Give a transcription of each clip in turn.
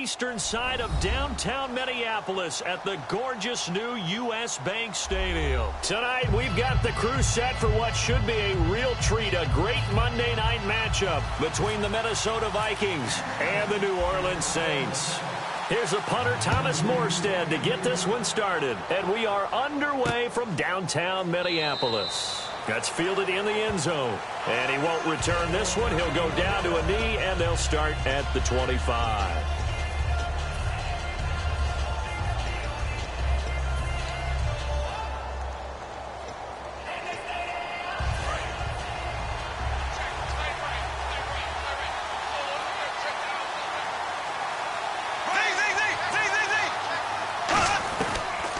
eastern side of downtown Minneapolis at the gorgeous new U.S. Bank Stadium. Tonight, we've got the crew set for what should be a real treat, a great Monday night matchup between the Minnesota Vikings and the New Orleans Saints. Here's the punter, Thomas Morstead, to get this one started. And we are underway from downtown Minneapolis. That's fielded in the end zone. And he won't return this one. He'll go down to a knee, and they'll start at the 25.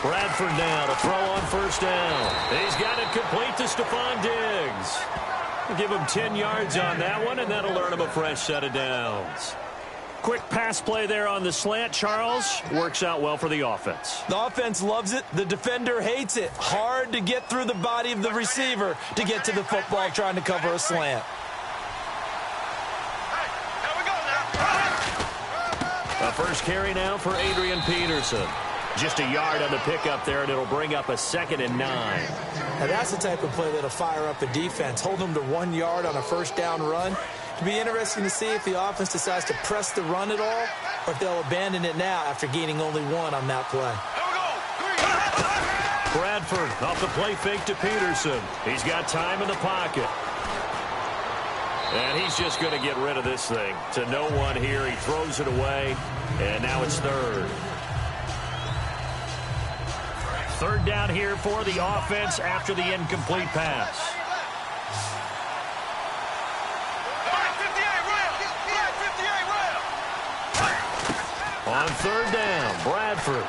Bradford now to throw on first down. He's got it complete to Stephon Diggs. We'll give him 10 yards on that one, and that'll earn him a fresh set of downs. Quick pass play there on the slant, Charles. Works out well for the offense. The offense loves it. The defender hates it. Hard to get through the body of the receiver to get to the football trying to cover a slant. A first carry now for Adrian Peterson. Just a yard on the pickup there, and it'll bring up a 2nd and 9. Now that's the type of play that'll fire up a defense. Hold them to 1 yard on a first down run. It'll be interesting to see if the offense decides to press the run at all, or if they'll abandon it now after gaining only 1 on that play. Bradford off the play fake to Peterson. He's got time in the pocket. And he's just going to get rid of this thing to no one here. He throws it away, and now it's 3rd. 3rd down here for the offense after the incomplete pass. On 3rd down, Bradford.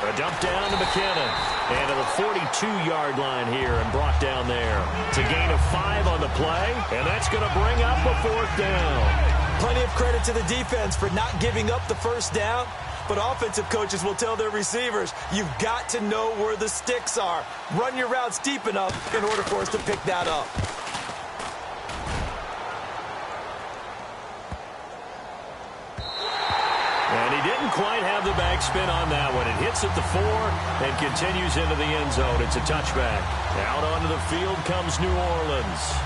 A dump down to McKinnon. And to the 42-yard line here and brought down there. It's a gain of 5 on the play, and that's going to bring up a 4th down. Plenty of credit to the defense for not giving up the first down. But offensive coaches will tell their receivers, you've got to know where the sticks are. Run your routes deep enough in order for us to pick that up. And he didn't quite have the backspin on that one. It hits at the 4 and continues into the end zone. It's a touchback. Out onto the field comes New Orleans.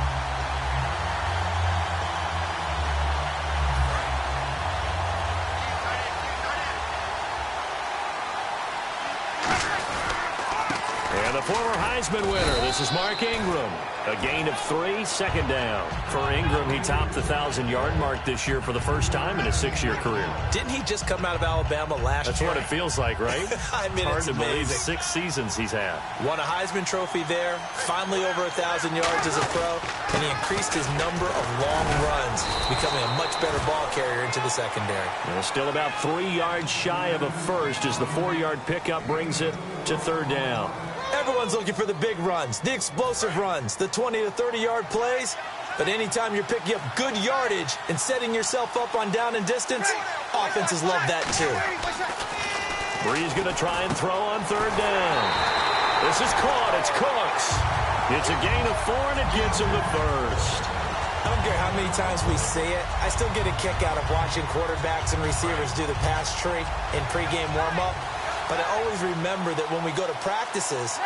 And the former Heisman winner, this is Mark Ingram. A gain of 3, 2nd down. For Ingram, he topped the 1,000-yard mark this year for the first time in his 6-year career. Didn't he just come out of Alabama last year? That's what it feels like, right? I mean, hard it's to believe amazing. 6 seasons he's had. Won a Heisman Trophy there, finally over 1,000 yards as a pro, and he increased his number of long runs, becoming a much better ball carrier into the secondary. And still about 3 yards shy of a first as the 4-yard pickup brings it to 3rd down. Everyone's looking for the big runs, the explosive runs, the 20 to 30-yard plays. But anytime you're picking up good yardage and setting yourself up on down and distance, offenses love that too. Bree's going to try and throw on 3rd down. This is caught. It's Cooks. It's a gain of 4, and it gets him the first. I don't care how many times we see it. I still get a kick out of watching quarterbacks and receivers do the pass tree in pregame warm-up. But I always remember that when we go to practices,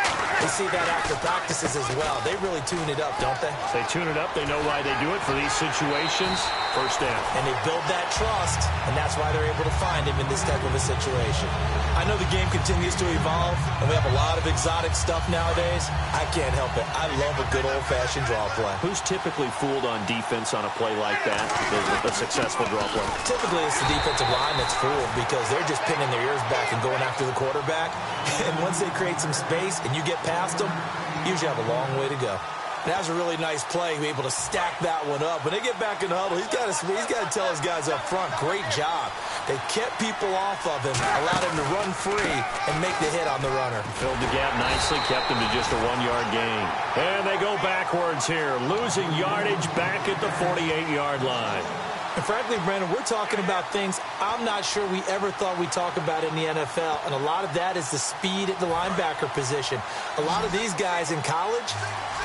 we see that after practices as well. They really tune it up, don't they? They tune it up. They know why they do it for these situations. First down. And they build that trust, and that's why they're able to find him in this type of a situation. I know the game continues to evolve, and we have a lot of exotic stuff nowadays. I can't help it. I love a good old-fashioned draw play. Who's typically fooled on defense on a play like that, a successful draw play? Typically, it's the defensive line that's fooled because they're just pinning their ears back and going after the quarterback. And once they create some space and you get past them, you usually have a long way to go. That was a really nice play, be able to stack that one up. When they get back in the huddle, he's got to tell his guys up front, great job. They kept people off of him, allowed him to run free and make the hit on the runner. Filled the gap nicely, kept him to just a 1-yard gain. And they go backwards here, losing yardage back at the 48-yard line. And frankly, Brandon, we're talking about things I'm not sure we ever thought we'd talk about in the NFL, and a lot of that is the speed at the linebacker position. A lot of these guys in college,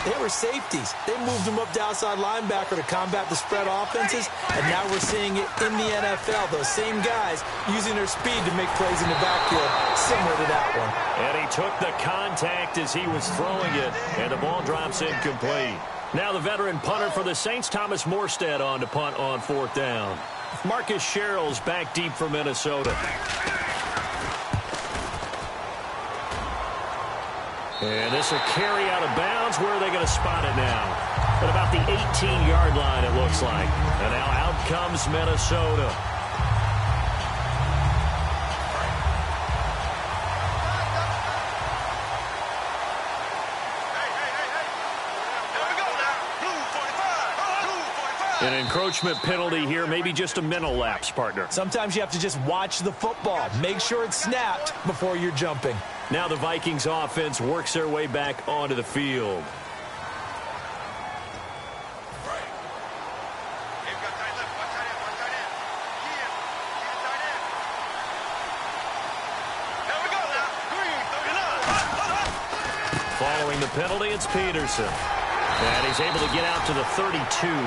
they were safeties. They moved them up to outside linebacker to combat the spread offenses, and now we're seeing it in the NFL. Those same guys using their speed to make plays in the backfield, similar to that one. And he took the contact as he was throwing it, and the ball drops incomplete. Now the veteran punter for the Saints, Thomas Morstead, on to punt on 4th down. Marcus Sherrill's back deep for Minnesota. And this will carry out of bounds. Where are they going to spot it now? At about the 18-yard line, it looks like. And now out comes Minnesota. An encroachment penalty here, maybe just a mental lapse, partner. Sometimes you have to just watch the football. Make sure it's snapped before you're jumping. Now the Vikings offense works their way back onto the field. Following the penalty, it's Peterson. And he's able to get out to the 32,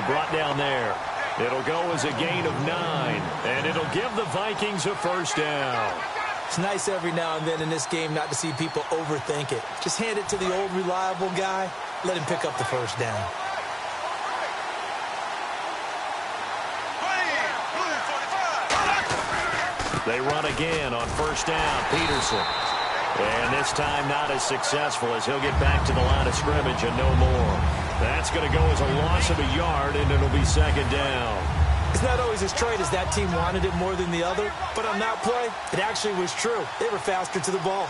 brought down there. It'll go as a gain of 9, and it'll give the Vikings a first down. It's nice every now and then in this game not to see people overthink it. Just hand it to the old reliable guy, let him pick up the first down. They run again on first down, Peterson. And this time not as successful as he'll get back to the line of scrimmage and no more. That's going to go as a loss of a yard, and it'll be 2nd down. It's not always as straight as that team wanted it more than the other, but on that play, it actually was true. They were faster to the ball.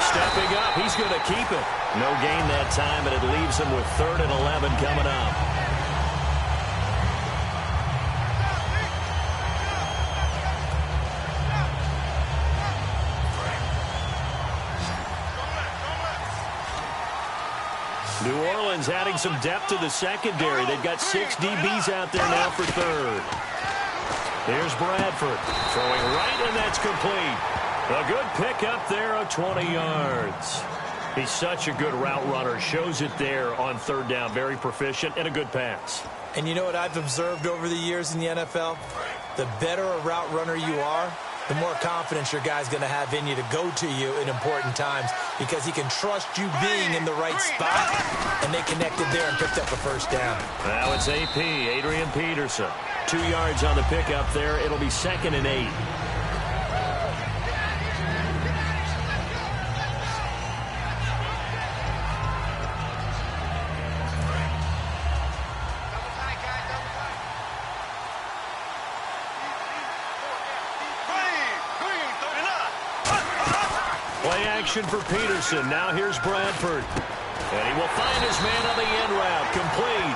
Stepping up, he's going to keep it. No gain that time, and it leaves him with 3rd and 11 coming up. New Orleans adding some depth to the secondary. They've got 6 DBs out there now for 3rd. There's Bradford throwing right, and that's complete. A good pick up there of 20 yards. He's such a good route runner. Shows it there on 3rd down. Very proficient and a good pass. And you know what I've observed over the years in the NFL? The better a route runner you are, the more confidence your guy's going to have in you to go to you in important times because he can trust you being in the right spot, and they connected there and picked up a first down. Now it's AP, Adrian Peterson. 2 yards on the pickup there. It'll be 2nd and 8. Action for Peterson. Now here's Bradford. And he will find his man on the end route. Complete.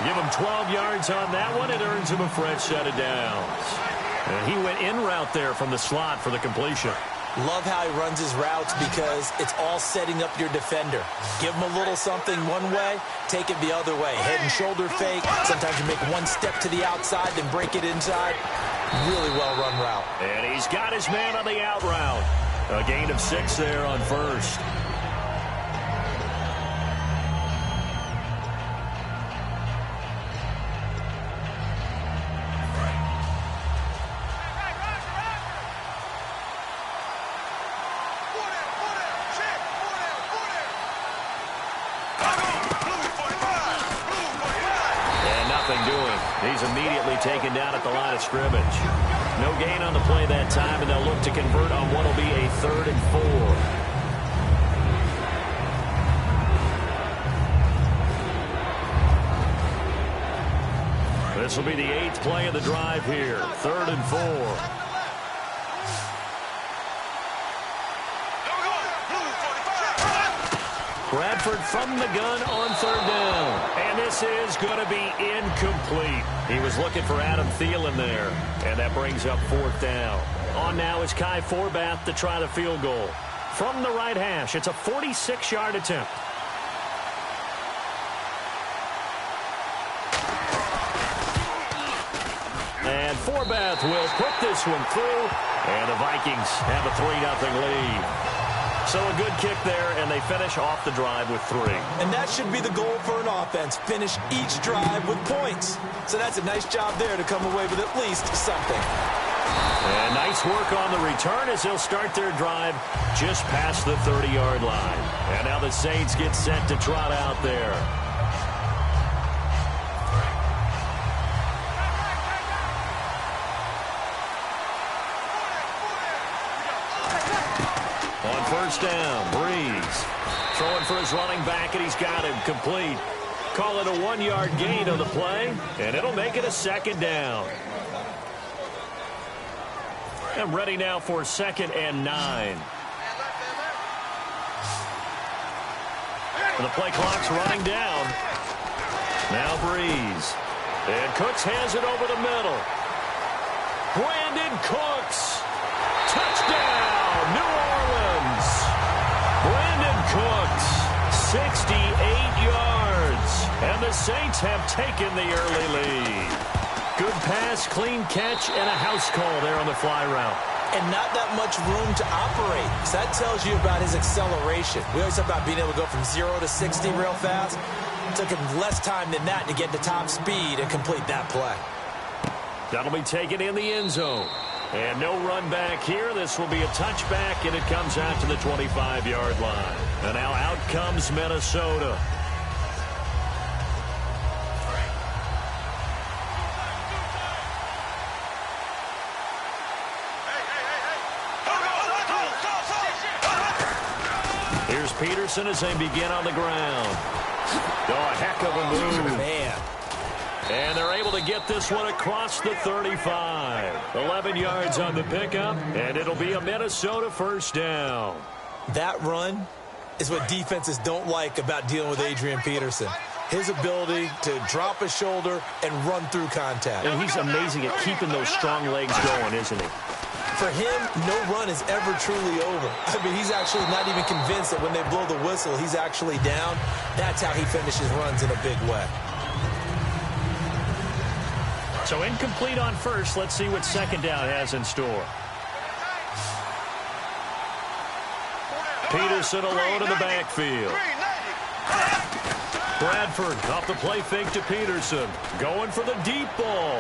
Give him 12 yards on that one. It earns him a fresh set of downs. And he went in route there from the slot for the completion. Love how he runs his routes because it's all setting up your defender. Give him a little something one way, take it the other way. Head and shoulder fake. Sometimes you make one step to the outside, then break it inside. Really well-run route. And he's got his man on the out route. A gain of 6 there on first. And nothing doing. He's immediately taken down at the line of scrimmage. No gain on the play that time, and they'll look to convert on what will be a 3rd and 4. This will be the 8th play of the drive here. 3rd and 4. Bradford from the gun on 3rd down. And this is going to be incomplete. He was looking for Adam Thielen there. And that brings up 4th down. On now is Kai Forbath to try the field goal. From the right hash, it's a 46-yard attempt. Forbath will put this one through, and the Vikings have a 3-0 lead. So a good kick there, and they finish off the drive with 3. And that should be the goal for an offense, finish each drive with points. So that's a nice job there to come away with at least something. And nice work on the return as they'll start their drive just past the 30-yard line. And now the Saints get set to trot out there. On first down, Breeze throwing for his running back, and he's got him complete. Call it a 1-yard gain on the play, and it'll make it a 2nd down. I'm ready now for 2nd and 9. The play clock's running down. Now Breeze. And Cooks hands it over the middle. Brandon Cooks. Touchdown, New Orleans. Brandon Cooks, 68 yards. And the Saints have taken the early lead. Good pass, clean catch, and a house call there on the fly route. And not that much room to operate. So that tells you about his acceleration. We always talk about being able to go from 0 to 60 real fast. It took him less time than that to get to top speed and complete that play. That'll be taken in the end zone. And no run back here. This will be a touchback, and it comes out to the 25-yard line. And now out comes Minnesota. Here's Peterson as they begin on the ground. Oh, a heck of a move. Man. And they're able to get this one across the 35. 11 yards on the pickup, and it'll be a Minnesota first down. That run is what defenses don't like about dealing with Adrian Peterson. His ability to drop a shoulder and run through contact. And he's amazing at keeping those strong legs going, isn't he? For him, no run is ever truly over. I mean, he's actually not even convinced that when they blow the whistle, he's actually down. That's how he finishes runs in a big way. So incomplete on first. Let's see what 2nd down has in store. Peterson alone in the backfield. Bradford off the play fake to Peterson. Going for the deep ball.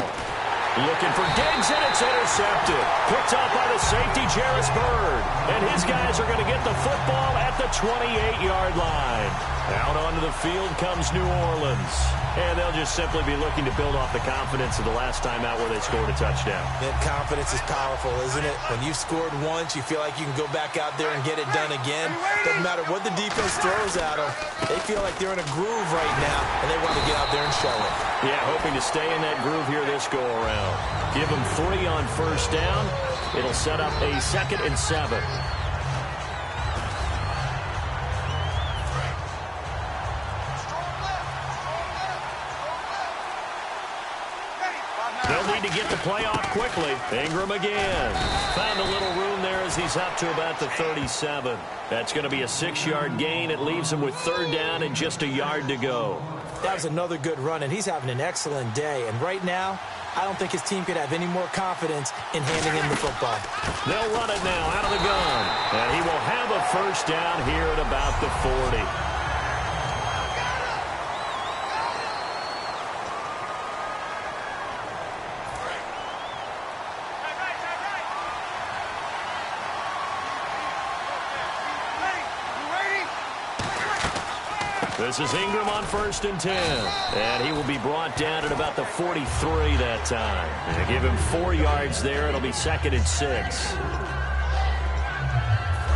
Looking for Diggs, and it's intercepted. Picked up by the safety, Jarvis Byrd. And his guys are going to get the football at the 28-yard line. Out onto the field comes New Orleans. And they'll just simply be looking to build off the confidence of the last time out where they scored a touchdown. And confidence is powerful, isn't it? When you've scored once, you feel like you can go back out there and get it done again. Doesn't matter what the defense throws at them. They feel like they're in a groove right now, and they want to get out there and show it. Yeah, hoping to stay in that groove here this go-around. Give them 3 on first down. It'll set up a 2nd and 7. They'll need to get the play off quickly. Ingram again. Found a little room there as he's up to about the 37. That's going to be a 6-yard gain. It leaves him with 3rd down and just a yard to go. That was another good run, and he's having an excellent day. And right now, I don't think his team could have any more confidence in handing him the football. They'll run it now out of the gun. And he will have a first down here at about the 40. This is Ingram on 1st and 10. And he will be brought down at about the 43 that time. And give him 4 yards there. It'll be 2nd and 6.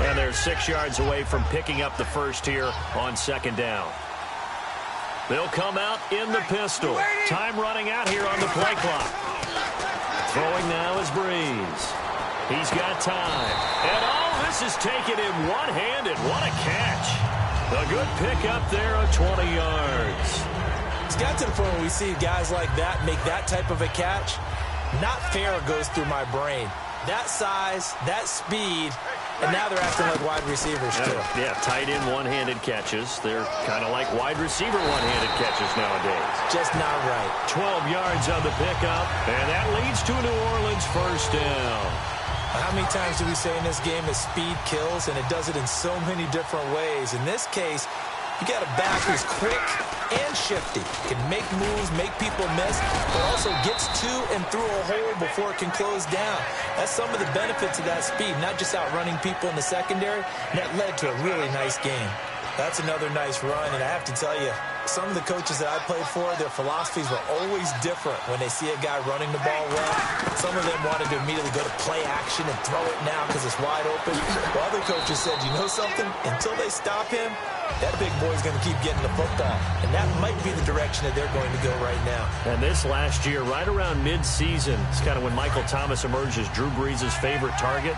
And they're 6 yards away from picking up the first here on 2nd down. They'll come out in the pistol. Time running out here on the play clock. Throwing now is Breeze. He's got time. And all this is taken in one-handed. What a catch. A good pick up there of 20 yards. It's got to the point where we see guys like that make that type of a catch. Not fair goes through my brain. That size, that speed, And now they're acting like wide receivers, too. Yeah, tight end one-handed catches. They're kind of like wide receiver one-handed catches nowadays. Just not right. 12 yards on the pickup, and that leads to a New Orleans first down. How many times do we say in this game that speed kills, and it does it in so many different ways? In this case, you got a back who's quick and shifty, can make moves, make people miss, but also gets to and through a hole before it can close down. That's some of the benefits of that speed, not just outrunning people in the secondary, and that led to a really nice game. That's another nice run, and I have to tell you, some of the coaches that I played for, their philosophies were always different when they see a guy running the ball well. Some of them wanted to immediately go to play action and throw it now because it's wide open. While other coaches said, you know something? Until they stop him, that big boy's going to keep getting the football. And that might be the direction that they're going to go right now. And this last year, right around mid-season, it's kind of when Michael Thomas emerged as Drew Brees' favorite target.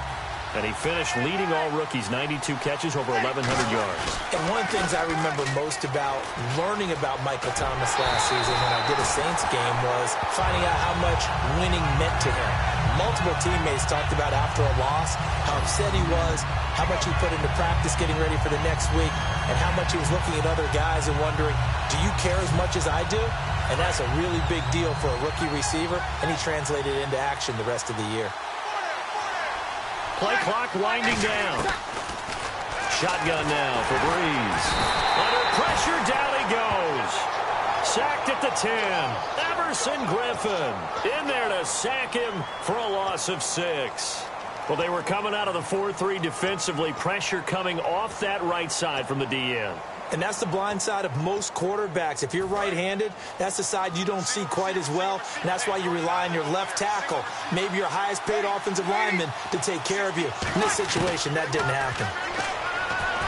And he finished leading all rookies, 92 catches, over 1,100 yards. And one of the things I remember most about learning about Michael Thomas last season when I did a Saints game was finding out how much winning meant to him. Multiple teammates talked about after a loss how upset he was, how much he put into practice getting ready for the next week, and how much he was looking at other guys and wondering, do you care as much as I do? And that's a really big deal for a rookie receiver, and he translated it into action the rest of the year. Play clock winding down. Shotgun now for Brees. Under pressure, down he goes. Sacked at the 10. Everson Griffin in there to sack him for a loss of 6. Well, they were coming out of the 4-3 defensively. Pressure coming off that right side from the DN. And that's the blind side of most quarterbacks. If you're right-handed, that's the side you don't see quite as well. And that's why you rely on your left tackle, maybe your highest-paid offensive lineman, to take care of you. In this situation, that didn't happen.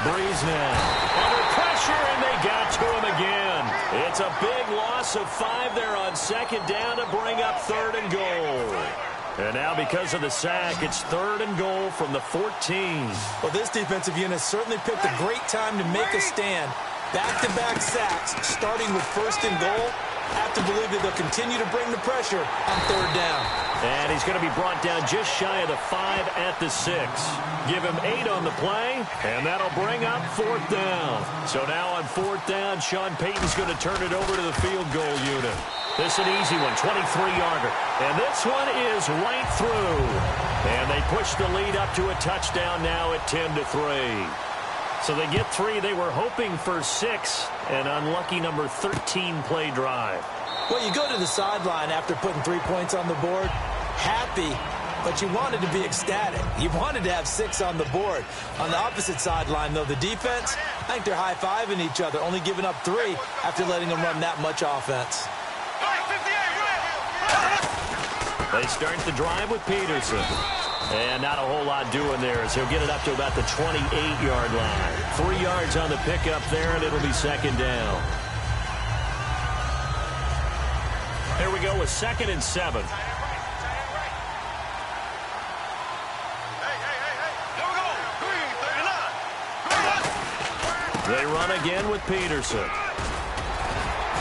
Brees now under pressure, and they got to him again. It's a big loss of 5 there on second down to bring up 3rd and goal. And now because of the sack, it's 3rd and goal from the 14. Well, this defensive unit certainly picked a great time to make a stand. Back-to-back sacks, starting with 1st and goal. Have to believe that they'll continue to bring the pressure on 3rd down. And he's going to be brought down just shy of the 5 at the 6. Give him 8 on the play, and that'll bring up 4th down. So now on 4th down, Sean Payton's going to turn it over to the field goal unit. This is an easy one, 23-yarder. And this one is right through. And they push the lead up to a touchdown now at 10-3. So they get 3. They were hoping for 6. An unlucky number 13 play drive. Well, you go to the sideline after putting 3 points on the board, happy, but you wanted to be ecstatic. You wanted to have 6 on the board. On the opposite sideline, though, the defense, I think they're high-fiving each other, only giving up 3 after letting them run that much offense. They start the drive with Peterson. And not a whole lot doing there as he'll get it up to about the 28-yard line. 3 yards on the pickup there, and it'll be 2nd down. There we go with 2nd and 7. They run again with Peterson.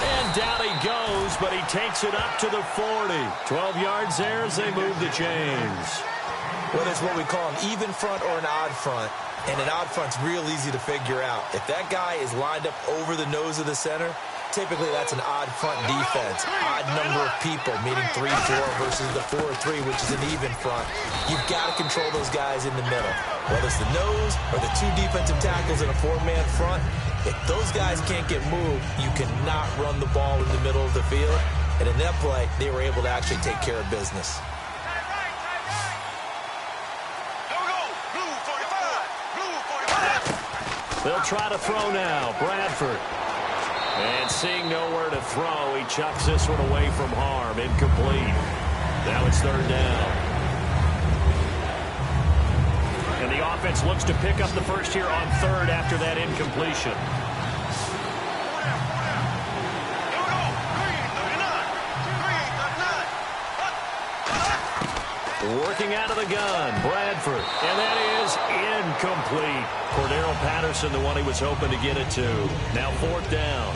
And down he goes, but he takes it up to the 40. 12 yards there as they move the chains. Well, it's what we call an even front or an odd front. And an odd front's real easy to figure out. If that guy is lined up over the nose of the center, typically that's an odd front defense. Odd number of people, meaning 3-4 versus the 4-3, which is an even front. You've got to control those guys in the middle. Whether it's the nose or the 2 defensive tackles in a 4-man front, if those guys can't get moved, you cannot run the ball in the middle of the field. And in that play, they were able to actually take care of business. They'll try to throw now. Bradford. And seeing nowhere to throw, he chucks this one away from harm. Incomplete. Now it's 3rd down. And the offense looks to pick up the first here on 3rd after that incompletion. Working out of the gun, Bradford. And that is incomplete. Cordero Patterson, the one he was hoping to get it to. Now 4th down.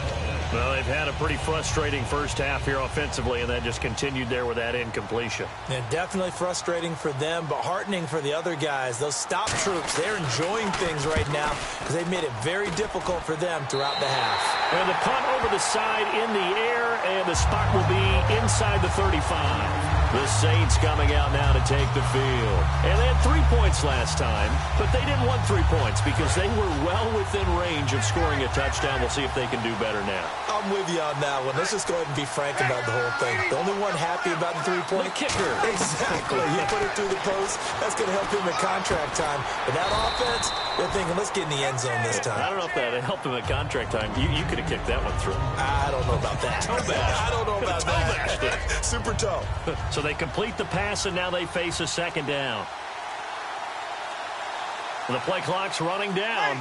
Well, they've had a pretty frustrating first half here offensively, and then just continued there with that incompletion. And definitely frustrating for them, but heartening for the other guys. Those stop troops, they're enjoying things right now because they've made it very difficult for them throughout the half. And the punt over the side in the air, and the spot will be inside the 35. The Saints coming out now to take the field. And they had 3 points last time, but they didn't want 3 points because they were well within range of scoring a touchdown. We'll see if they can do better now. I'm with you on that one. Let's just go ahead and be frank about the whole thing. The only one happy about the 3-point kicker. Exactly. He put it through the post. That's going to help him at contract time. But that offense, they're thinking, let's get in the end zone this time. I don't know if that helped him at contract time. You could have kicked that one through. I don't know about that. Toe bash. I don't know about that. Super toe. So they complete the pass, and now they face a second down. The play clock's running down.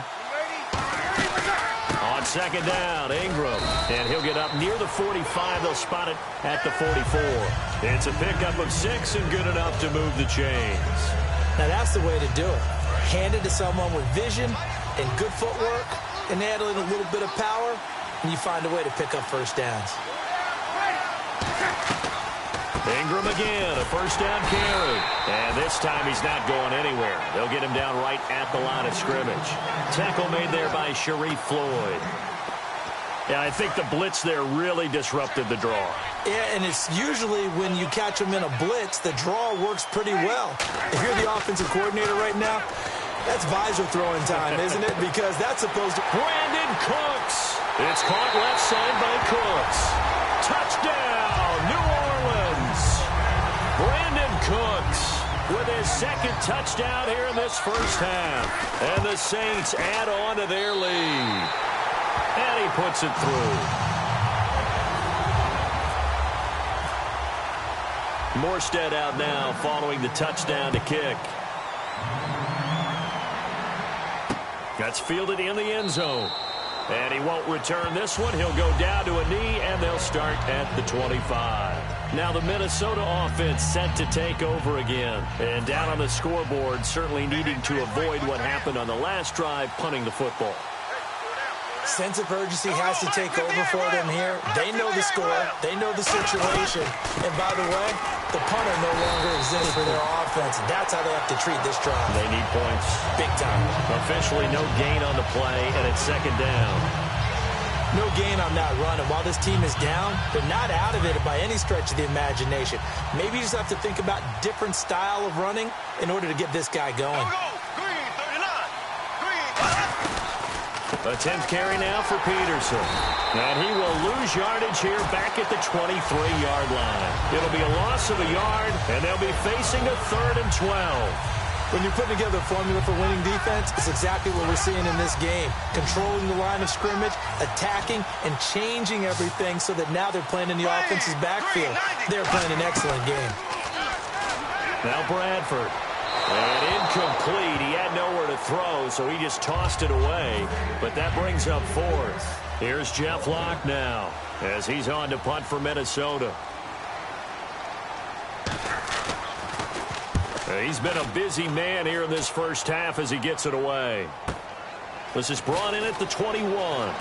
On second down, Ingram. And he'll get up near the 45. They'll spot it at the 44. It's a pickup of 6 and good enough to move the chains. Now that's the way to do it. Hand it to someone with vision and good footwork, and add in a little bit of power, and you find a way to pick up first downs. Ingram again, a first down carry. And this time he's not going anywhere. They'll get him down right at the line of scrimmage. Tackle made there by Sharif Floyd. Yeah, I think the blitz there really disrupted the draw. Yeah, and it's usually when you catch them in a blitz, the draw works pretty well. If you're the offensive coordinator right now, that's visor throwing time, isn't it? Because that's supposed to... Brandon Cooks. It's caught left side by Cooks. Touchdown, New Orleans. Brandon Cooks with his second touchdown here in this first half. And the Saints add on to their lead. And he puts it through. Morstead out now following the touchdown to kick. That's fielded in the end zone. And he won't return this one. He'll go down to a knee, and they'll start at the 25. Now the Minnesota offense set to take over again. And down on the scoreboard, certainly needing to avoid what happened on the last drive, punting the football. Sense of urgency has to take over for them here. They know the score. They know the situation. And by the way, the punter no longer exists for their offense. That's how they have to treat this drive. They need points. Big time. Officially no gain on the play, and it's second down. No gain on that run. And while this team is down, they're not out of it by any stretch of the imagination. Maybe you just have to think about different style of running in order to get this guy going. A 10th carry now for Peterson. And he will lose yardage here back at the 23-yard line. It'll be a loss of a yard, and they'll be facing a 3rd and 12. When you're putting together a formula for winning defense, it's exactly what we're seeing in this game. Controlling the line of scrimmage, attacking, and changing everything so that now they're playing in the offense's backfield. They're playing an excellent game. Now Bradford. And incomplete. He had nowhere to throw, so he just tossed it away. But that brings up 4th. Here's Jeff Locke now as he's on to punt for Minnesota. He's been a busy man here in this first half as he gets it away. This is brought in at the 21.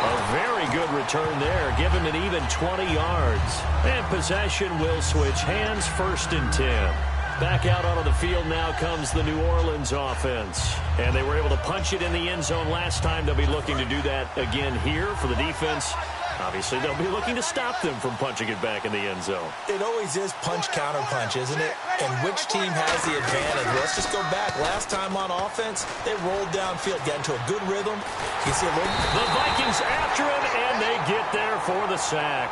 A very good return there, given an even 20 yards. And possession will switch hands, 1st and 10. Back out onto the field now comes the New Orleans offense. And they were able to punch it in the end zone last time. They'll be looking to do that again here for the defense. Obviously, they'll be looking to stop them from punching it back in the end zone. It always is punch-counter-punch, isn't it? And which team has the advantage? Let's just go back. Last time on offense, they rolled downfield, got into a good rhythm. You see a little... The Vikings after him, and they get there for the sack.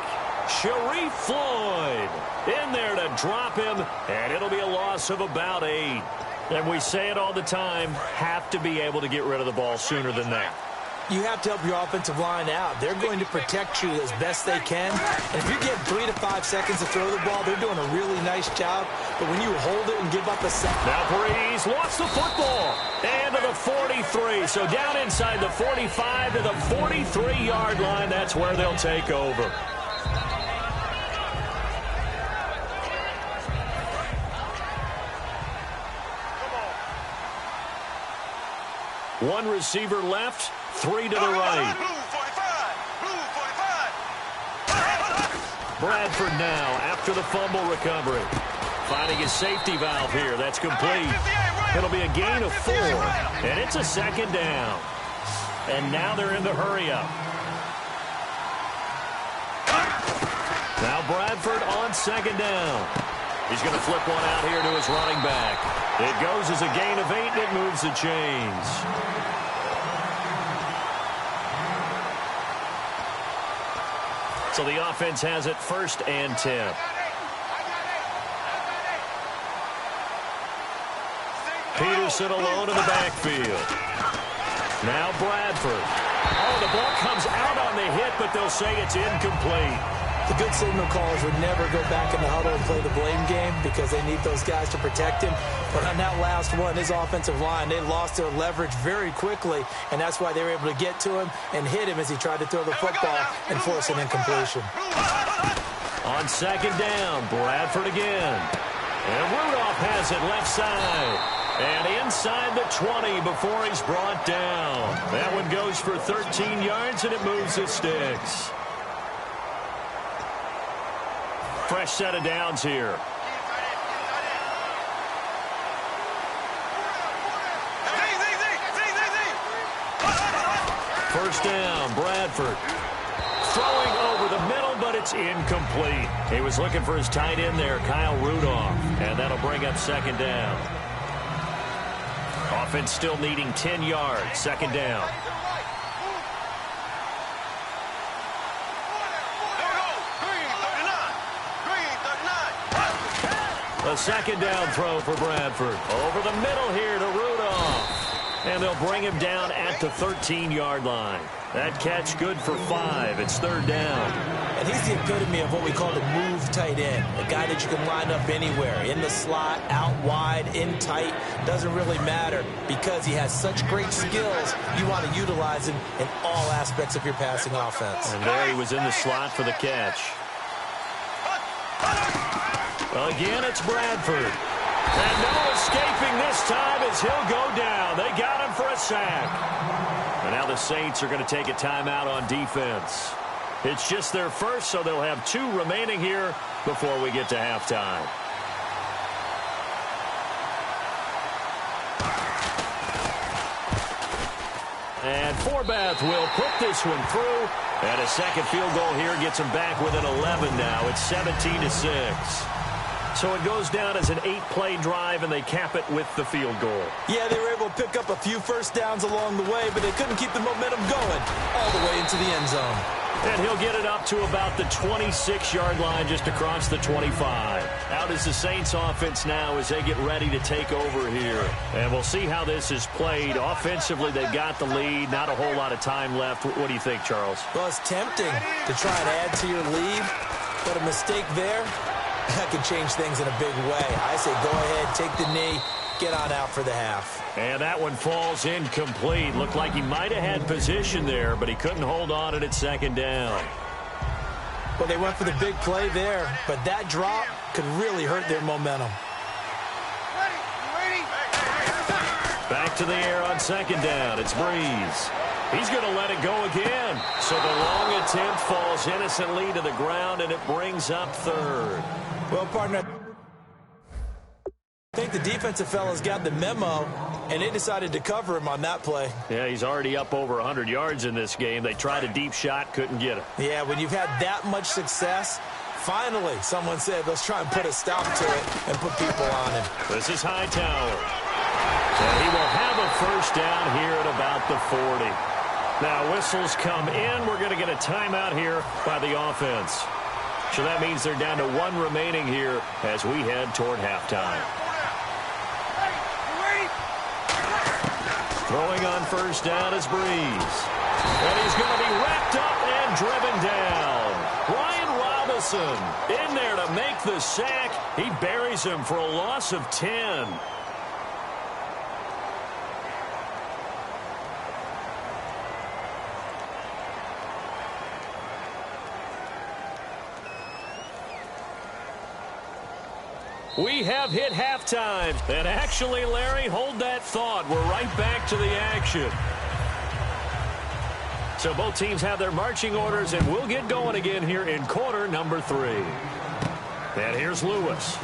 Sharif Floyd in there to drop him, and it'll be a loss of about 8. And we say it all the time, have to be able to get rid of the ball sooner than that. You have to help your offensive line out. They're going to protect you as best they can. And if you get 3 to 5 seconds to throw the ball, they're doing a really nice job. But when you hold it and give up a sack... Now Breeze lost the football. And to the 43. So down inside the 45 to the 43-yard line. That's where they'll take over. One receiver left. 3 to the right. Bradford now after the fumble recovery. Finding his safety valve here. That's complete. It'll be a gain of 4. And it's a second down. And now they're in the hurry-up. Now Bradford on second down. He's going to flip one out here to his running back. It goes as a gain of 8, and it moves the chains. So the offense has it 1st and 10. Peterson alone in the backfield. Now Bradford. Oh, the ball comes out on the hit, but they'll say it's incomplete. The good signal callers would never go back in the huddle and play the blame game because they need those guys to protect him. But on that last one, his offensive line, they lost their leverage very quickly, and that's why they were able to get to him and hit him as he tried to throw the football and force an incompletion. On second down, Bradford again. And Rudolph has it left side. And inside the 20 before he's brought down. That one goes for 13 yards, and it moves the sticks. Fresh set of downs here. First down, Bradford. Throwing over the middle, but it's incomplete. He was looking for his tight end there, Kyle Rudolph. And that'll bring up second down. Offense still needing 10 yards. Second down. A second down throw for Bradford. Over the middle here to Rudolph. And they'll bring him down at the 13-yard line. That catch good for 5. It's third down. And he's the epitome of what we call the move tight end. A guy that you can line up anywhere. In the slot, out wide, in tight. Doesn't really matter because he has such great skills. You want to utilize him in all aspects of your passing offense. And there he was in the slot for the catch. Again, it's Bradford. And no escaping this time as he'll go down. They got him for a sack. And now the Saints are going to take a timeout on defense. It's just their first, so they'll have 2 remaining here before we get to halftime. And Forbath will put this one through. And a second field goal here gets them back within 11 now. It's 17-6. So it goes down as an 8-play drive, and they cap it with the field goal. Yeah, they were able to pick up a few first downs along the way, but they couldn't keep the momentum going all the way into the end zone. And he'll get it up to about the 26-yard line just across the 25. Out is the Saints offense now as they get ready to take over here. And we'll see how this is played. Offensively, they've got the lead. Not a whole lot of time left. What do you think, Charles? Well, it's tempting to try and add to your lead, but a mistake there, that can change things in a big way. I say go ahead, take the knee, get on out for the half. And that one falls incomplete. Looked like he might have had position there, but he couldn't hold on at second down. Well, they went for the big play there, but that drop could really hurt their momentum. Back to the air on second down. It's Breeze. He's going to let it go again. So the long attempt falls innocently to the ground, and it brings up third. Well, partner, I think the defensive fellas got the memo, and they decided to cover him on that play. Yeah, he's already up over 100 yards in this game. They tried a deep shot, couldn't get it. Yeah, when you've had that much success, finally someone said, let's try and put a stop to it and put people on him. This is Hightower. And he will have a first down here at about the 40. Now, whistles come in. We're going to get a timeout here by the offense. So that means they're down to 1 remaining here as we head toward halftime. Throwing on first down is Breeze. And he's going to be wrapped up and driven down. Ryan Robinson in there to make the sack. He buries him for a loss of 10. We have hit halftime. And actually, Larry, hold that thought. We're right back to the action. So both teams have their marching orders, and we'll get going again here in quarter number 3. And here's Lewis.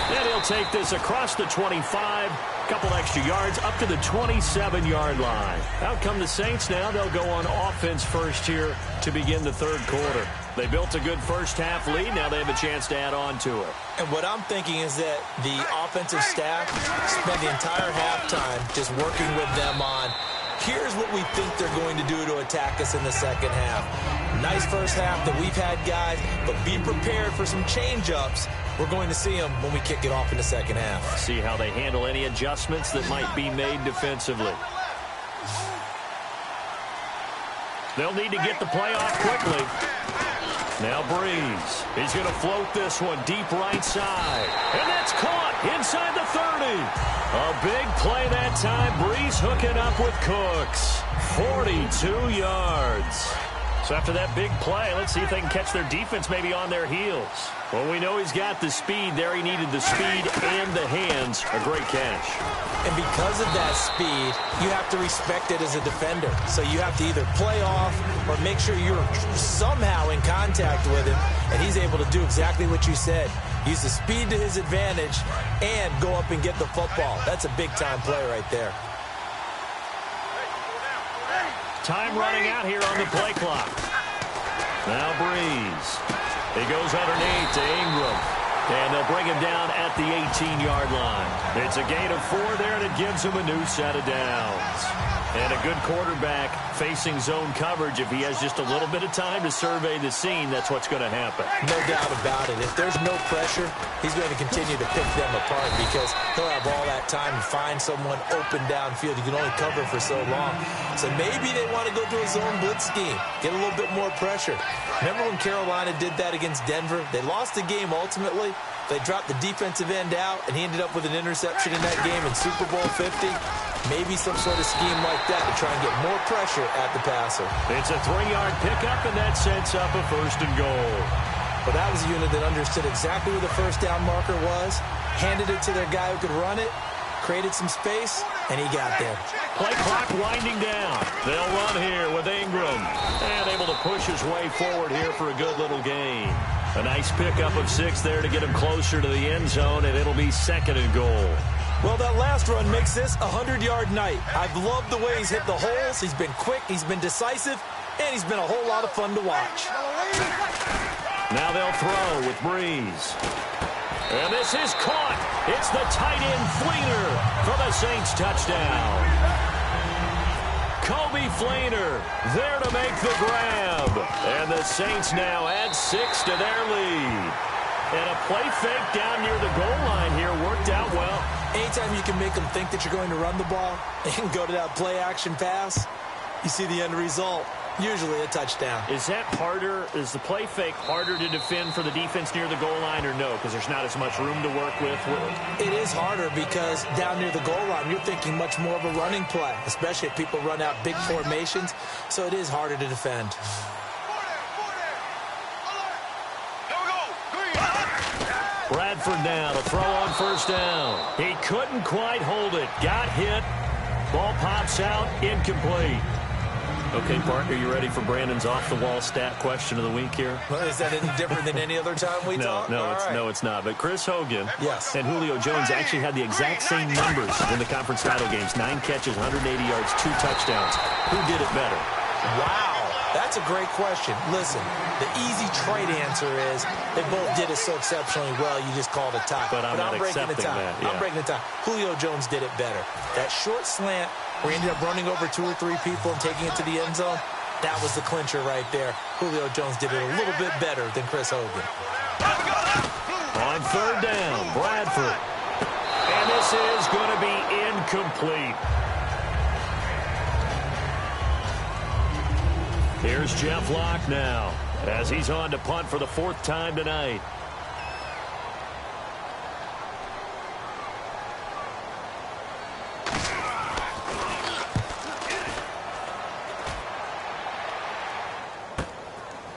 And he'll take this across the 25, couple extra yards, up to the 27-yard line. Out come the Saints now. They'll go on offense first here to begin the third quarter. They built a good first-half lead. Now they have a chance to add on to it. And what I'm thinking is that the offensive staff spent the entire halftime just working with them on, here's what we think they're going to do to attack us in the second half. Nice first half that we've had, guys, but be prepared for some change-ups. We're going to see them when we kick it off in the second half. See how they handle any adjustments that might be made defensively. They'll need to get the play off quickly. Now Breeze. He's going to float this one deep right side. And that's caught inside the 30. A big play that time. Breeze hooking up with Cooks. 42 yards. So after that big play, let's see if they can catch their defense maybe on their heels. Well, we know he's got the speed there. He needed the speed and the hands. A great catch. And because of that speed, you have to respect it as a defender. So you have to either play off or make sure you're somehow in contact with him, and he's able to do exactly what you said. Use the speed to his advantage and go up and get the football. That's a big-time play right there. Time running out here on the play clock. Now Breeze. He goes underneath to Ingram. And they'll bring him down at the 18-yard line. It's a gain of 4 there, and it gives him a new set of downs. And a good quarterback facing zone coverage. If he has just a little bit of time to survey the scene, that's what's going to happen. No doubt about it. If there's no pressure, he's going to continue to pick them apart because he'll have all that time to find someone open downfield. You can only cover for so long. So maybe they want to go to a zone blitz scheme, get a little bit more pressure. Remember when Carolina did that against Denver? They lost the game ultimately. They dropped the defensive end out, and he ended up with an interception in that game in Super Bowl 50. Maybe some sort of scheme like that to try and get more pressure at the passer. It's a 3-yard pickup, and that sets up a 1st and goal. But that was a unit that understood exactly where the first down marker was, handed it to their guy who could run it, created some space, and he got there. Play clock winding down. They'll run here with Ingram. And able to push his way forward here for a good little gain. A nice pickup of 6 there to get him closer to the end zone, and it'll be 2nd and goal. Well, that last run makes this a 100-yard night. I've loved the way he's hit the holes. He's been quick, he's been decisive, and he's been a whole lot of fun to watch. Now they'll throw with Breeze. And this is caught. It's the tight end Fleener for the Saints touchdown. Kobe Fleener there to make the grab. And the Saints now add 6 to their lead. And a play fake down near the goal line here worked out well. Anytime you can make them think that you're going to run the ball and go to that play-action pass, you see the end result. Usually a touchdown. Is that harder? Is the play fake harder to defend for the defense near the goal line or no? Because there's not as much room to work with. It is harder because down near the goal line, you're thinking much more of a running play, especially if people run out big formations. So it is harder to defend. Bradford now to throw on 1st down. He couldn't quite hold it. Got hit. Ball pops out. Incomplete. Okay, Bart, are you ready for Brandon's off-the-wall stat question of the week here? Well, is that any different than any other time we talk? No, it's not. But Chris Hogan yes. and Julio Jones actually had the exact same numbers in the conference title games. 9 catches, 180 yards, 2 touchdowns. Who did it better? Wow. That's a great question. Listen, the easy trite answer is they both did it so exceptionally well, you just called a tie. But I'm not accepting that. Yeah. I'm breaking the tie. Julio Jones did it better. That short slant where he ended up running over 2 or 3 people and taking it to the end zone, that was the clincher right there. Julio Jones did it a little bit better than Chris Hogan. On 3rd down, Bradford. And this is going to be incomplete. Here's Jeff Locke now as he's on to punt for the 4th time tonight.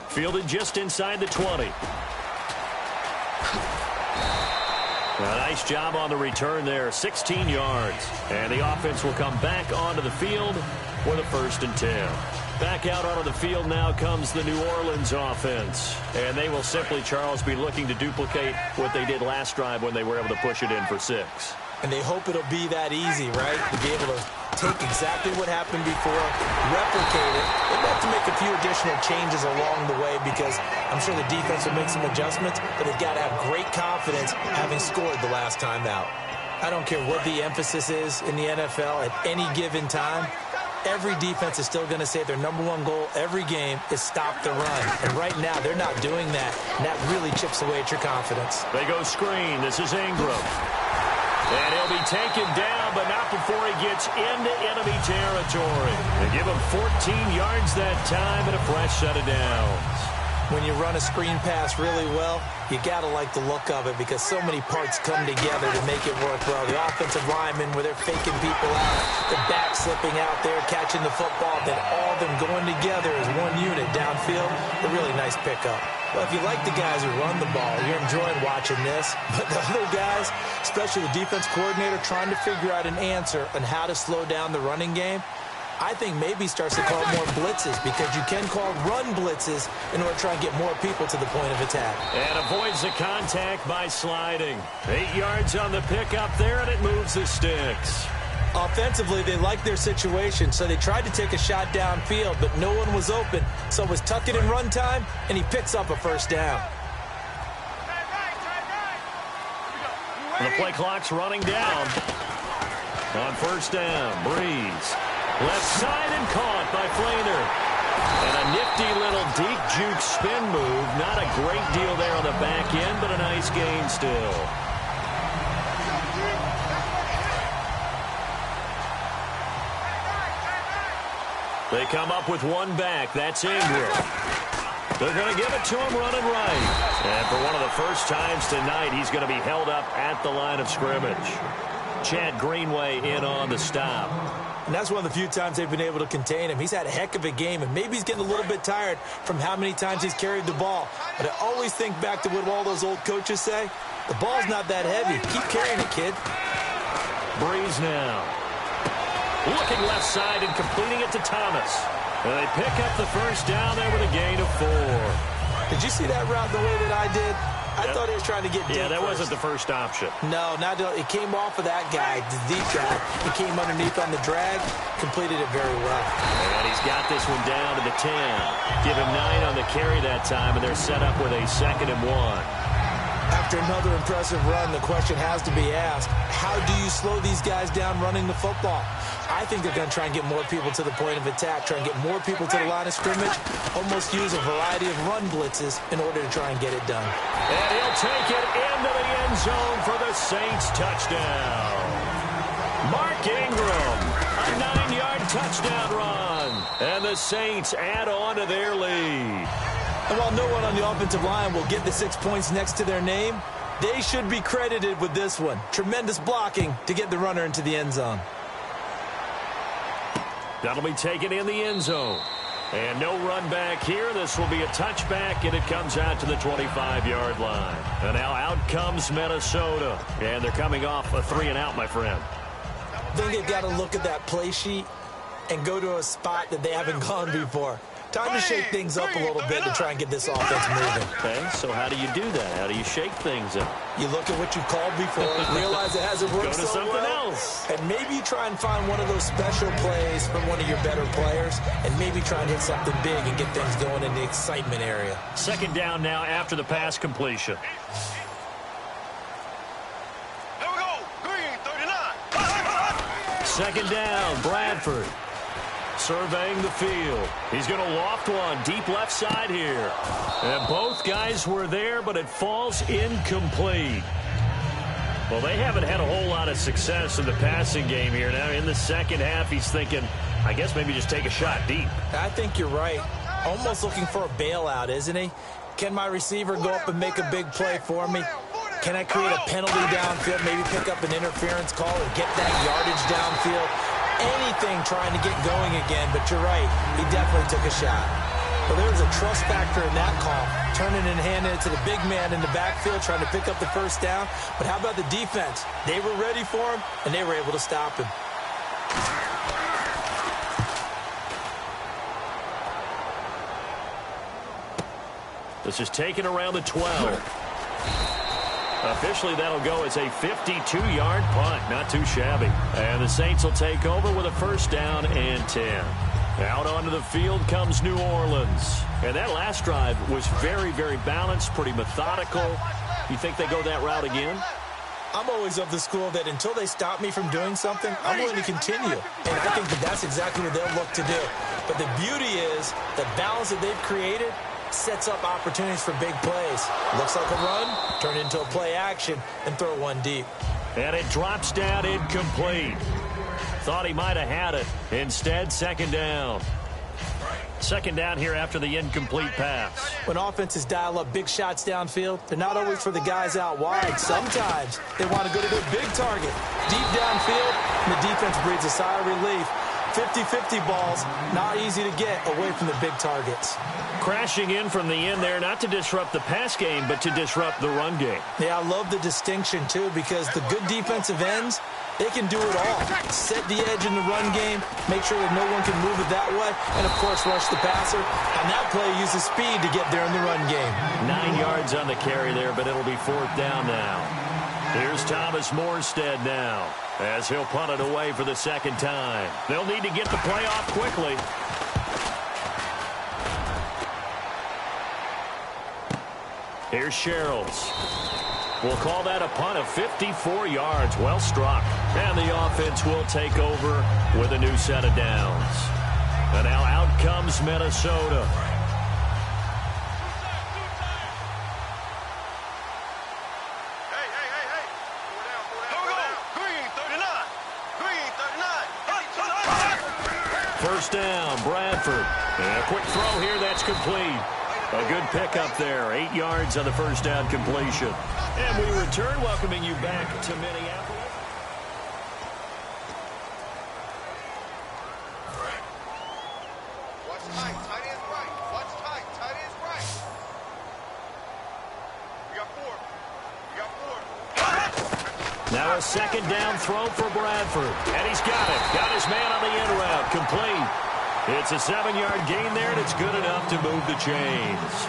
Fielded just inside the 20. A nice job on the return there, 16 yards. And the offense will come back onto the field with a 1st and 10. Back out onto the field now comes the New Orleans offense. And they will simply, Charles, be looking to duplicate what they did last drive when they were able to push it in for 6. And they hope it'll be that easy, right? To be able to take exactly what happened before, replicate it. They have to make a few additional changes along the way because I'm sure the defense will make some adjustments, but they've got to have great confidence having scored the last time out. I don't care what the emphasis is in the NFL at any given time. Every defense is still going to say their #1 goal every game is stop the run. And right now, they're not doing that, and that really chips away at your confidence. They go screen. This is Ingram. And he'll be taken down, but not before he gets into enemy territory. They give him 14 yards that time and a fresh set of downs. When you run a screen pass really well, you got to like the look of it because so many parts come together to make it work well. The offensive linemen, where they're faking people out, the back slipping out there, catching the football, then all of them going together as one unit downfield, a really nice pickup. Well, if you like the guys who run the ball, you're enjoying watching this. But the other guys, especially the defense coordinator, trying to figure out an answer on how to slow down the running game, I think maybe starts to call more blitzes because you can call run blitzes in order to try and get more people to the point of attack. And avoids the contact by sliding. 8 yards on the pickup there, and it moves the sticks. Offensively, they like their situation, so they tried to take a shot downfield, but no one was open. So it was tuck it in run time, and he picks up a 1st down. The play clock's running down. On 1st down, Breeze. Left side and caught by Flainer. And a nifty little deep juke spin move. Not a great deal there on the back end, but a nice gain still. They come up with one back. That's Ingram. They're going to give it to him running right. And for one of the first times tonight, he's going to be held up at the line of scrimmage. Chad Greenway in on the stop. And that's one of the few times they've been able to contain him. He's had a heck of a game, and maybe he's getting a little bit tired from how many times he's carried the ball. But I always think back to what all those old coaches say. The ball's not that heavy. Keep carrying it, kid. Breeze now. Looking left side and completing it to Thomas. And they pick up the 1st down there with a gain of 4. Did you see that route the way that I did? I thought he was trying to get deep. Yeah, that first. wasn't the first option. No, it came off of that guy, the deep guy. He came underneath on the drag, completed it very well. And he's got this one down to the 10. Give him 9 on the carry that time, and they're set up with a 2nd and 1. After another impressive run, the question has to be asked, how do you slow these guys down running the football? I think they're going to try and get more people to the point of attack, try and get more people to the line of scrimmage, almost use a variety of run blitzes in order to try and get it done. And he'll take it into the end zone for the Saints touchdown. Mark Ingram, a 9-yard touchdown run. And the Saints add on to their lead. And while no one on the offensive line will get the 6 points next to their name, they should be credited with this one. Tremendous blocking to get the runner into the end zone. That'll be taken in the end zone. And no run back here. This will be a touchback, and it comes out to the 25-yard line. And now out comes Minnesota. And they're coming off a 3-and-out, my friend. I think they've got to look at that play sheet and go to a spot that they haven't gone before. Time to shake things up a little bit to try and get this offense moving. Okay, so how do you do that? How do you shake things up? You look at what you've called before, realize it hasn't worked so well. Go to something else. And maybe you try and find one of those special plays from one of your better players, and maybe try and hit something big and get things going in the excitement area. 2nd down now after the pass completion. There we go. Green, 39. 2nd down, Bradford. Surveying the field. He's going to loft one deep left side here. And both guys were there, but it falls incomplete. Well, they haven't had a whole lot of success in the passing game here. Now, in the second half, he's thinking, I guess maybe just take a shot deep. I think you're right. Almost looking for a bailout, isn't he? Can my receiver go up and make a big play for me? Can I create a penalty downfield, maybe pick up an interference call and get that yardage downfield? Anything trying to get going again, but you're right. He definitely took a shot. But there was a trust factor in that call. turning and handing it to the big man in the backfield, trying to pick up the first down. But how about the defense? They were ready for him, and they were able to stop him. This is taken around the 12. Officially, that'll go as a 52-yard punt. Not too shabby. And the Saints will take over with a first down and 10. Out onto the field comes New Orleans. And that last drive was very, very balanced, pretty methodical. You think they go that route again? I'm always of the school that until they stop me from doing something, I'm going to continue. And I think that that's exactly what they'll look to do. But the beauty is the balance that they've created sets up opportunities for big plays. Looks like a run, turn into a play action, and throw one deep. And it drops down incomplete. Thought he might have had it. Instead, second down. Second down here after the incomplete pass. When offenses dial up big shots downfield, they're not always for the guys out wide. Sometimes they want to go to their big target. Deep downfield, and the defense breathes a sigh of relief. 50-50 balls, not easy to get away from the big targets. Crashing in from the end there, not to disrupt the pass game, but to disrupt the run game. Yeah, I love the distinction, too, because the good defensive ends, they can do it all. Set the edge in the run game, make sure that no one can move it that way, and, of course, rush the passer. On that play, use the speed to get there in the run game. 9 yards on the carry there, but it'll be fourth down now. Here's Thomas Morstead now, as he'll punt it away for the second time. They'll need to get the play off quickly. Here's Sherrills. We'll call that a punt of 54 yards. Well struck. And the offense will take over with a new set of downs. And now out comes Minnesota. First down, Bradford. And a quick throw here, that's complete. A good pickup there, 8 yards on the first down completion. And we return, welcoming you back to Minneapolis. Watch tight, tight ends right. Watch tight, tight ends right. We got four. We got four. Now a second down throw for Bradford. And he's got it. Got his man on the end route. Complete. It's a 7-yard gain there, and it's good enough to move the chains.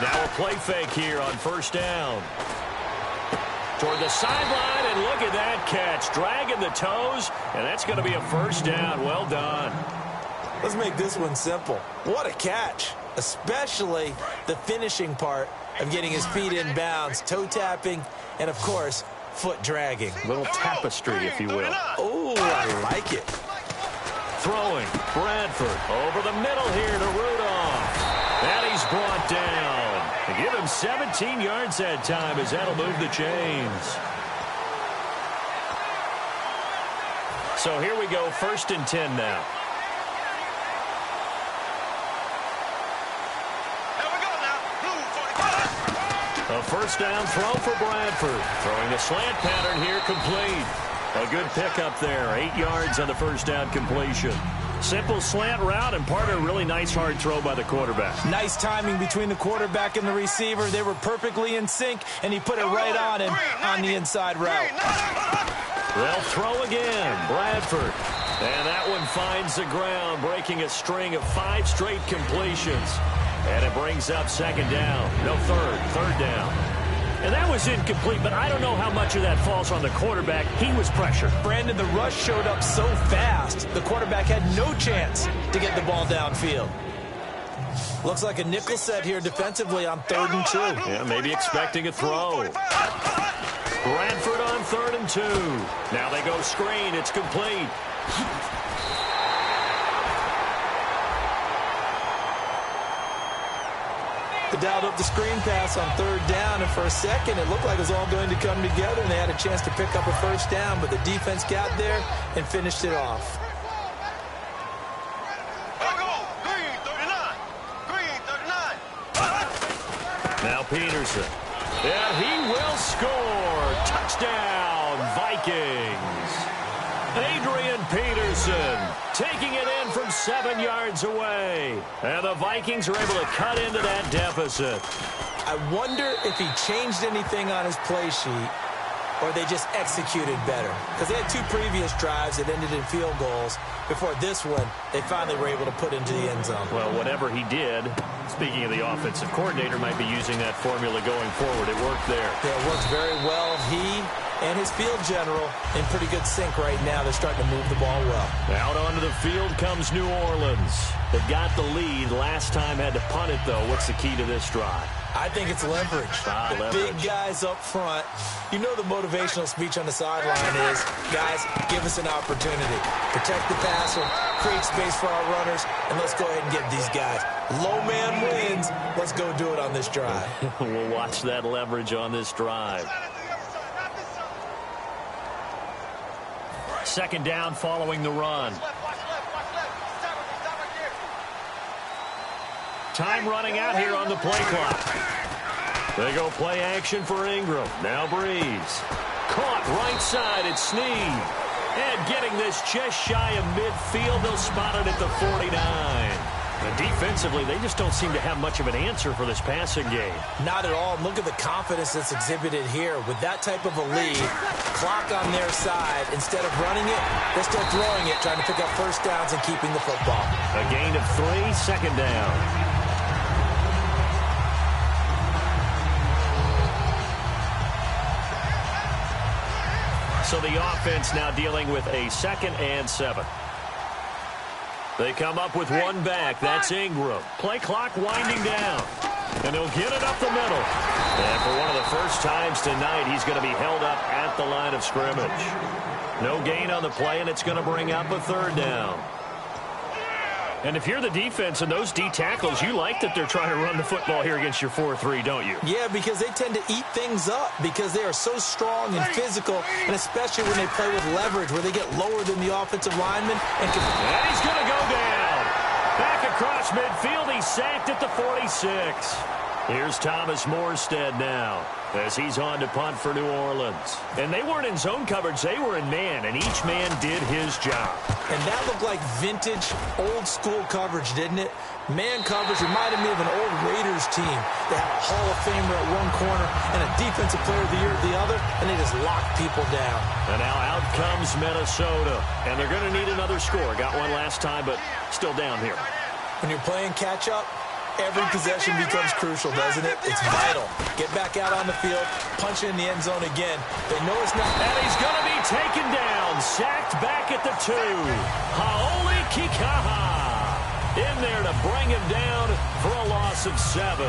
Now a play fake here on first down. Toward the sideline, and look at that catch. Dragging the toes, and that's going to be a first down. Well done. Let's make this one simple. What a catch, especially the finishing part of getting his feet in bounds, toe tapping, and, of course, foot dragging. A little tapestry, if you will. Oh, I like it. Throwing, Bradford over the middle here to Rudolph. And he's brought down. They give him 17 yards that time as that'll move the chains. So here we go, first and 10 now. A first down throw for Bradford. Throwing a slant pattern here, complete. A good pickup there. 8 yards on the first down completion. Simple slant route and part of a really nice hard throw by the quarterback. Nice timing between the quarterback and the receiver. They were perfectly in sync, and he put it right on him on the inside route. They'll throw again. Bradford. And that one finds the ground, breaking a string of 5 straight completions. And it brings up second down. No, third down. And that was incomplete, but I don't know how much of that falls on the quarterback. He was pressured. Brandon, the rush showed up so fast, the quarterback had no chance to get the ball downfield. Looks like a nickel set here defensively on 3rd and 2. Yeah, maybe expecting a throw. Bradford on 3rd and 2. Now they go screen. It's complete. They dialed up the screen pass on 3rd down, and for a second it looked like it was all going to come together, and they had a chance to pick up a first down, but the defense got there and finished it off. Now Peters Peterson. And he will score. Touchdown, Vikings. Adrian Peterson taking it in from 7 yards away. And the Vikings are able to cut into that deficit. I wonder if he changed anything on his play sheet or they just executed better. Because they had 2 previous drives that ended in field goals. Before this one, they finally were able to put into the end zone. Well, whatever he did, speaking of the offensive coordinator, might be using that formula going forward. It worked there. Yeah, it worked very well. He and his field general in pretty good sync right now. They're starting to move the ball well. Out onto the field comes New Orleans. They've got the lead. Last time had to punt it, though. What's the key to this drive? I think it's leverage. The big guys up front. You know the motivational speech on the sideline is, guys, give us an opportunity. Protect the passer, create space for our runners, and let's go ahead and get these guys. Low man wins. Let's go do it on this drive. We'll watch that leverage on this drive. Second down following the run. Time running out here on the play clock. They go play action for Ingram. Now Breeze. Caught right side. It's Snead. And getting this just shy of midfield. They'll spot it at the 49. And defensively, they just don't seem to have much of an answer for this passing game. Not at all. Look at the confidence that's exhibited here. With that type of a lead, clock on their side, instead of running it, they're still throwing it, trying to pick up first downs and keeping the football. A gain of 3, second down. So the offense now dealing with a 2nd and 7. They come up with one back. That's Ingram. Play clock winding down. And he'll get it up the middle. And for one of the first times tonight, he's going to be held up at the line of scrimmage. No gain on the play, and it's going to bring up a 3rd down. And if you're the defense and those D tackles, you like that they're trying to run the football here against your 4-3, don't you? Yeah, because they tend to eat things up because they are so strong and physical, and especially when they play with leverage where they get lower than the offensive lineman. And he's going to go down. Back across midfield, he's sacked at the 46. Here's Thomas Morstead now as he's on to punt for New Orleans. And they weren't in zone coverage. They were in man, and each man did his job. And that looked like vintage, old-school coverage, didn't it? Man coverage reminded me of an old Raiders team. They had a Hall of Famer at one corner and a Defensive Player of the Year at the other, and they just locked people down. And now out comes Minnesota. And they're going to need another score. Got one last time, but still down here. When you're playing catch-up, every possession becomes crucial, doesn't it? It's vital. Get back out on the field, punch in the end zone again. They know it's not. And he's going to be taken down, sacked back at the 2. Haoli Kikaha in there to bring him down for a loss of 7.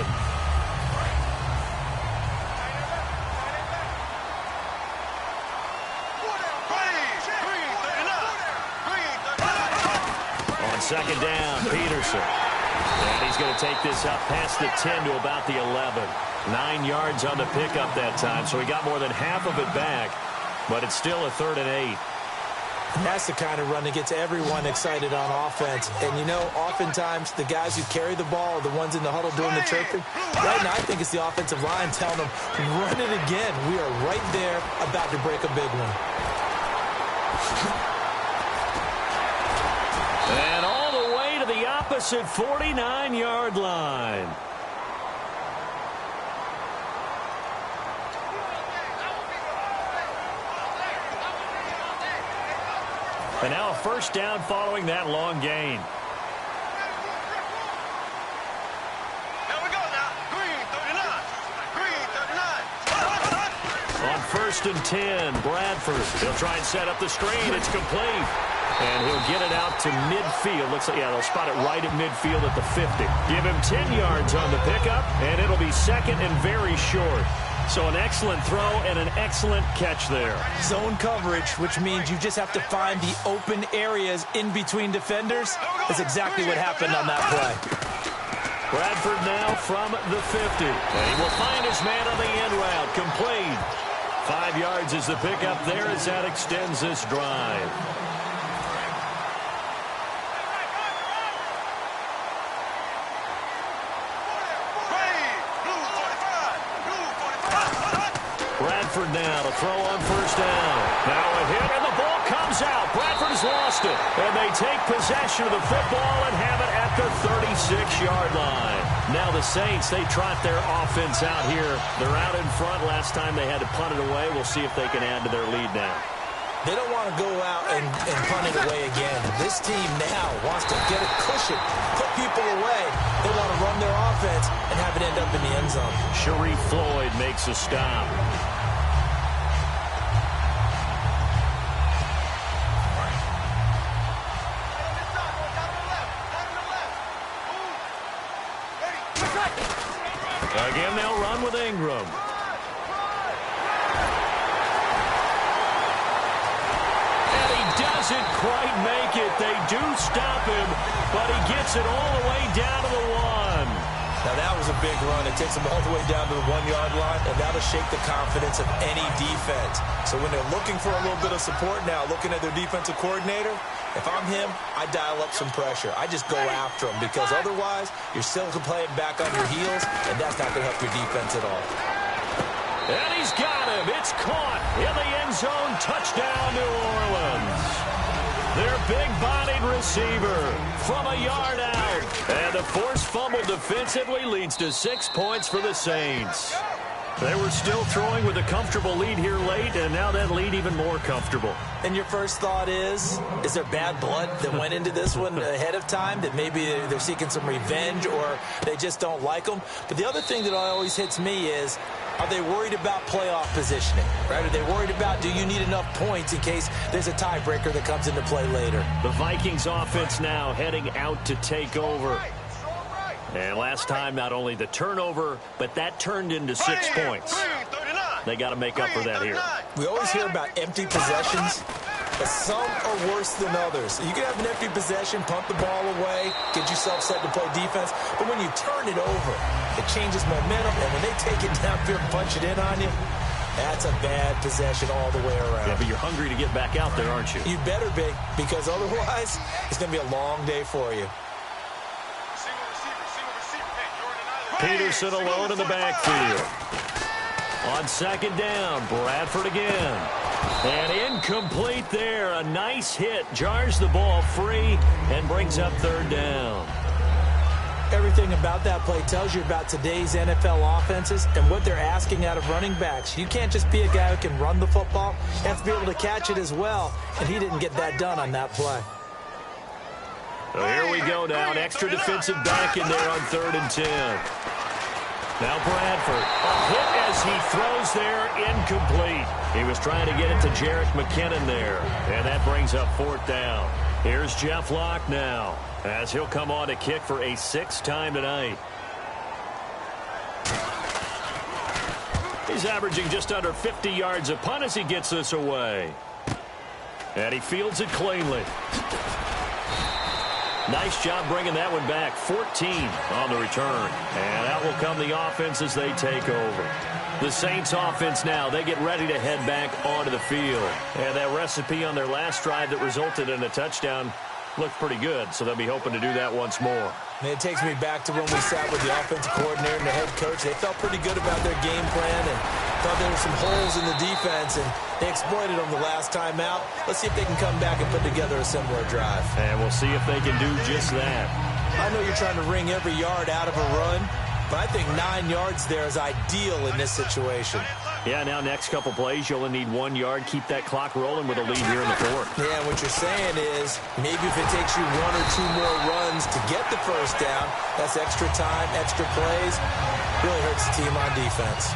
On second down, Peterson. And he's going to take this up past the 10 to about the 11. 9 yards on the pickup that time, so he got more than half of it back. But it's still a 3rd and 8. And that's the kind of run that gets everyone excited on offense. And, you know, oftentimes the guys who carry the ball are the ones in the huddle doing the chirping. Right now, I think it's the offensive line telling them, run it again. We are right there about to break a big one. And all the way to the opposite 49-yard line. And now a first down following that long gain. Here we go now. Green 39. Green 39. On 1st and 10, Bradford. He'll try and set up the screen. It's complete. And he'll get it out to midfield. Looks like, yeah, they'll spot it right at midfield at the 50. Give him 10 yards on the pickup, and it'll be 2nd and very short. So an excellent throw and an excellent catch there. Zone coverage, which means you just have to find the open areas in between defenders. That's exactly what happened on that play. Bradford now from the 50. And he will find his man on the end route. Complete. 5 yards is the pickup there as that extends this drive. Bradford now to throw on first down. Now a hit, and the ball comes out. Bradford has lost it. And they take possession of the football and have it at the 36-yard line. Now the Saints, they trot their offense out here. They're out in front. Last time they had to punt it away. We'll see if they can add to their lead now. They don't want to go out and punt it away again. This team now wants to get a cushion, put people away. They want to run their offense and have it end up in the end zone. Sharif Floyd makes a stop. Again, they'll run with Ingram. Doesn't quite make it. They do stop him, but he gets it all the way down to the 1. Now that was a big run. It takes them all the way down to the 1-yard line, and that'll shake the confidence of any defense. So when they're looking for a little bit of support now, looking at their defensive coordinator, if I'm him, I dial up some pressure. I just go after him, because otherwise you're still playing back on your heels, and that's not going to help your defense at all. And he's got him. It's caught in the end zone. Touchdown, New Orleans. Their big-bodied receiver from a yard out. And a forced fumble defensively leads to 6 points for the Saints. They were still throwing with a comfortable lead here late, and now that lead even more comfortable. And your first thought is there bad blood that went into this one ahead of time, that maybe they're seeking some revenge or they just don't like them? But the other thing that always hits me is, are they worried about playoff positioning? Right? Are they worried about, do you need enough points in case there's a tiebreaker that comes into play later? The Vikings offense now heading out to take over. And last time, not only the turnover, but that turned into 6 points. They got to make up for that here. We always hear about empty possessions, but some are worse than others. You can have an empty possession, pump the ball away, get yourself set to play defense, but when you turn it over, it changes momentum, and when they take it downfield and punch it in on you, that's a bad possession all the way around. Yeah, but you're hungry to get back out there, aren't you? You better be, because otherwise, it's going to be a long day for you. Peterson alone in the backfield. On second down, Bradford again. And incomplete there. A nice hit. Jars the ball free and brings up third down. Everything about that play tells you about today's NFL offenses and what they're asking out of running backs. You can't just be a guy who can run the football. You have to be able to catch it as well. And he didn't get that done on that play. So here we go now. An extra defensive back in there on 3rd and 10. Now Bradford. A hit as he throws there, incomplete. He was trying to get it to Jerick McKinnon there. And that brings up 4th down. Here's Jeff Locke now, as he'll come on to kick for a 6th time tonight. He's averaging just under 50 yards a punt as he gets this away. And he fields it cleanly. Nice job bringing that one back. 14 on the return. And out will come the offense as they take over. The Saints offense now, they get ready to head back onto the field. And that recipe on their last drive that resulted in a touchdown looked pretty good, so they'll be hoping to do that once more. And it takes me back to when we sat with the offensive coordinator and the head coach. They felt pretty good about their game plan and thought there were some holes in the defense, and they exploited them the last time out. Let's see if they can come back and put together a similar drive. And we'll see if they can do just that. I know you're trying to wring every yard out of a run, but I think 9 yards there is ideal in this situation. Yeah, now next couple plays, you only need 1 yard. Keep that clock rolling with a lead here in the 4th. Yeah, what you're saying is maybe if it takes you 1 or 2 more runs to get the first down, that's extra time, extra plays, really hurts the team on defense.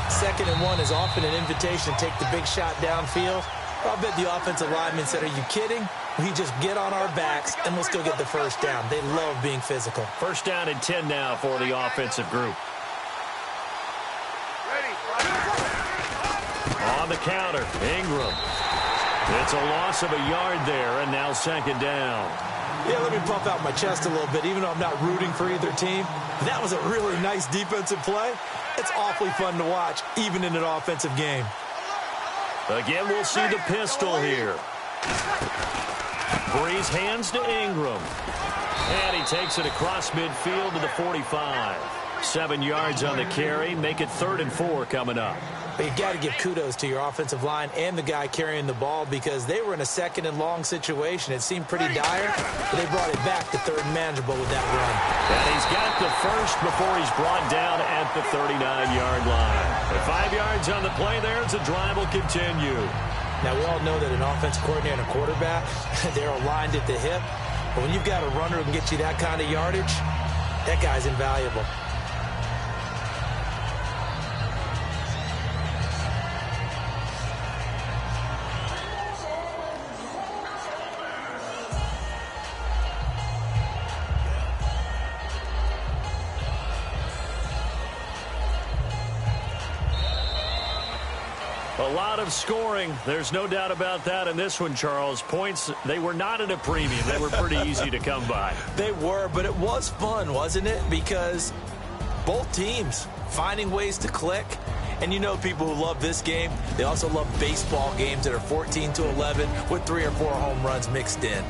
2nd and 1 is often an invitation to take the big shot downfield. I'll bet the offensive lineman said, are you kidding? We just get on our backs and let's go get the first down. They love being physical. 1st down and 10 now for the offensive group. On the counter, Ingram. It's a loss of a yard there, and now 2nd down. Yeah, let me puff out my chest a little bit, even though I'm not rooting for either team. That was a really nice defensive play. It's awfully fun to watch, even in an offensive game. Again, we'll see the pistol here. Breeze hands to Ingram. And he takes it across midfield to the 45. 7 yards on the carry. Make it 3rd and 4 coming up. But you got to give kudos to your offensive line and the guy carrying the ball because they were in a 2nd and long situation. It seemed pretty dire, but they brought it back to 3rd and manageable with that run. And he's got the first before he's brought down at the 39-yard line. With 5 yards on the play there, the drive will continue. Now, we all know that an offensive coordinator and a quarterback, they're aligned at the hip. But when you've got a runner who can get you that kind of yardage, that guy's invaluable. A lot of scoring. There's no doubt about that in this one, Charles. Points, they were not at a premium. They were pretty easy to come by. They were, but it was fun, wasn't it? Because both teams finding ways to click. And you know people who love this game, they also love baseball games that are 14-11 with 3 or 4 home runs mixed in.